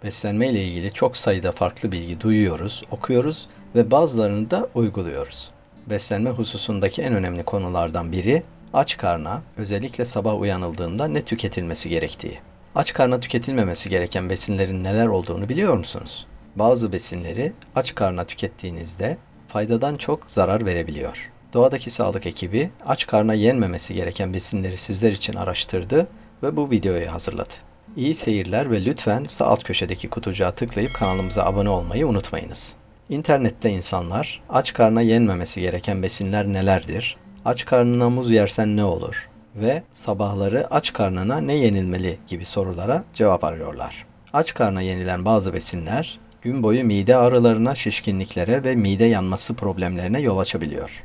Beslenme ile ilgili çok sayıda farklı bilgi duyuyoruz, okuyoruz ve bazılarını da uyguluyoruz. Beslenme hususundaki en önemli konulardan biri aç karna, özellikle sabah uyanıldığında ne tüketilmesi gerektiği. Aç karna tüketilmemesi gereken besinlerin neler olduğunu biliyor musunuz? Bazı besinleri aç karna tükettiğinizde faydadan çok zarar verebiliyor. Doğadaki Sağlık ekibi aç karna yenmemesi gereken besinleri sizler için araştırdı ve bu videoyu hazırladı. İyi seyirler ve lütfen sağ alt köşedeki kutucuğa tıklayıp kanalımıza abone olmayı unutmayınız. İnternette insanlar aç karna yenmemesi gereken besinler nelerdir, aç karnına muz yersen ne olur ve sabahları aç karnına ne yenilmeli gibi sorulara cevap arıyorlar. Aç karna yenilen bazı besinler gün boyu mide ağrılarına, şişkinliklere ve mide yanması problemlerine yol açabiliyor.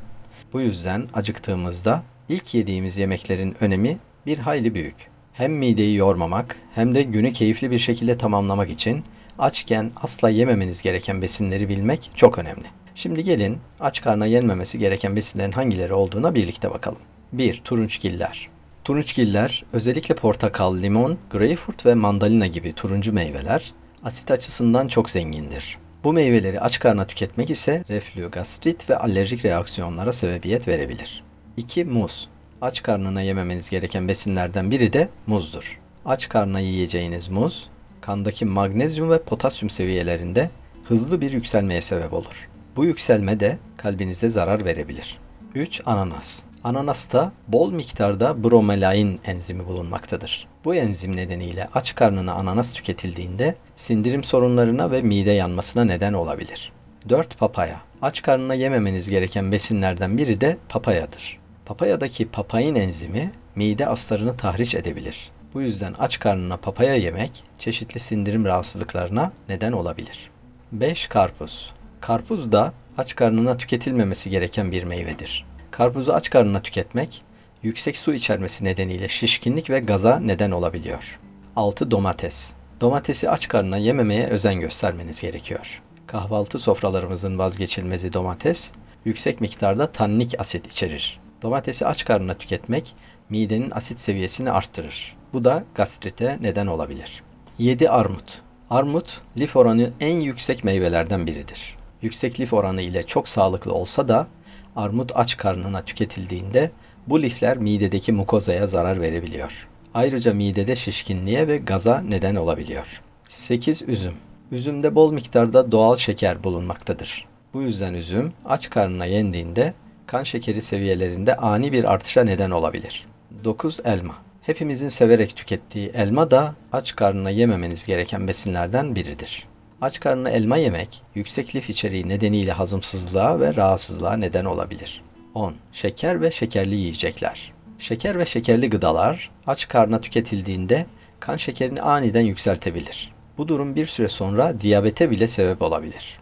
Bu yüzden acıktığımızda ilk yediğimiz yemeklerin önemi bir hayli büyük. Hem mideyi yormamak hem de günü keyifli bir şekilde tamamlamak için açken asla yememeniz gereken besinleri bilmek çok önemli. Şimdi gelin aç karna yenmemesi gereken besinlerin hangileri olduğuna birlikte bakalım. 1. Turunçgiller. Turunçgiller özellikle portakal, limon, greyfurt ve mandalina gibi turuncu meyveler asit açısından çok zengindir. Bu meyveleri aç karna tüketmek ise reflü, gastrit ve alerjik reaksiyonlara sebebiyet verebilir. 2. Muz. Aç karnına yememeniz gereken besinlerden biri de muzdur. Aç karnına yiyeceğiniz muz, kandaki magnezyum ve potasyum seviyelerinde hızlı bir yükselmeye sebep olur. Bu yükselme de kalbinize zarar verebilir. 3. Ananas. Ananasta bol miktarda bromelain enzimi bulunmaktadır. Bu enzim nedeniyle aç karnına ananas tüketildiğinde sindirim sorunlarına ve mide yanmasına neden olabilir. 4. Papaya. Aç karnına yememeniz gereken besinlerden biri de papayadır. Papayadaki papain enzimi mide astarını tahriş edebilir. Bu yüzden aç karnına papaya yemek çeşitli sindirim rahatsızlıklarına neden olabilir. 5. Karpuz. Karpuz da aç karnına tüketilmemesi gereken bir meyvedir. Karpuzu aç karnına tüketmek, yüksek su içermesi nedeniyle şişkinlik ve gaza neden olabiliyor. 6. Domates. Domatesi aç karnına yememeye özen göstermeniz gerekiyor. Kahvaltı sofralarımızın vazgeçilmezi domates, yüksek miktarda tannik asit içerir. Domatesi aç karnına tüketmek, midenin asit seviyesini arttırır. Bu da gastrite neden olabilir. 7. Armut. Armut, lif oranı en yüksek meyvelerden biridir. Yüksek lif oranı ile çok sağlıklı olsa da, armut aç karnına tüketildiğinde bu lifler midedeki mukozaya zarar verebiliyor. Ayrıca midede şişkinliğe ve gaza neden olabiliyor. 8. Üzüm. Üzümde bol miktarda doğal şeker bulunmaktadır. Bu yüzden üzüm aç karnına yendiğinde kan şekeri seviyelerinde ani bir artışa neden olabilir. 9. Elma. Hepimizin severek tükettiği elma da aç karnına yememeniz gereken besinlerden biridir. Aç karnına elma yemek, yüksek lif içeriği nedeniyle hazımsızlığa ve rahatsızlığa neden olabilir. 10. Şeker ve şekerli yiyecekler. Şeker ve şekerli gıdalar aç karnına tüketildiğinde kan şekerini aniden yükseltebilir. Bu durum bir süre sonra diyabete bile sebep olabilir.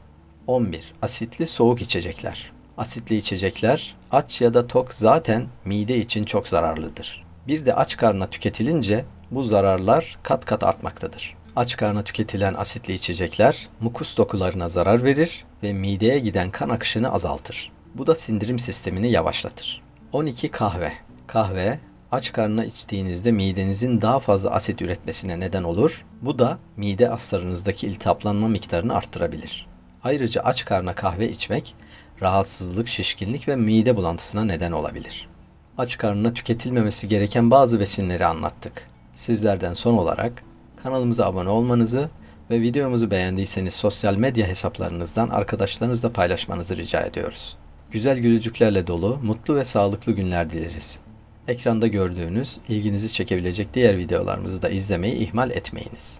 11. Asitli soğuk içecekler. Asitli içecekler aç ya da tok zaten mide için çok zararlıdır. Bir de aç karnına tüketilince bu zararlar kat kat artmaktadır. Aç karnına tüketilen asitli içecekler mukus dokularına zarar verir ve mideye giden kan akışını azaltır. Bu da sindirim sistemini yavaşlatır. 12. Kahve. Kahve aç karnına içtiğinizde midenizin daha fazla asit üretmesine neden olur. Bu da mide astarınızdaki iltihaplanma miktarını arttırabilir. Ayrıca aç karnına kahve içmek rahatsızlık, şişkinlik ve mide bulantısına neden olabilir. Aç karnına tüketilmemesi gereken bazı besinleri anlattık. Sizlerden son olarak kanalımıza abone olmanızı ve videomuzu beğendiyseniz sosyal medya hesaplarınızdan arkadaşlarınızla paylaşmanızı rica ediyoruz. Güzel gülücüklerle dolu, mutlu ve sağlıklı günler dileriz. Ekranda gördüğünüz, ilginizi çekebilecek diğer videolarımızı da izlemeyi ihmal etmeyiniz.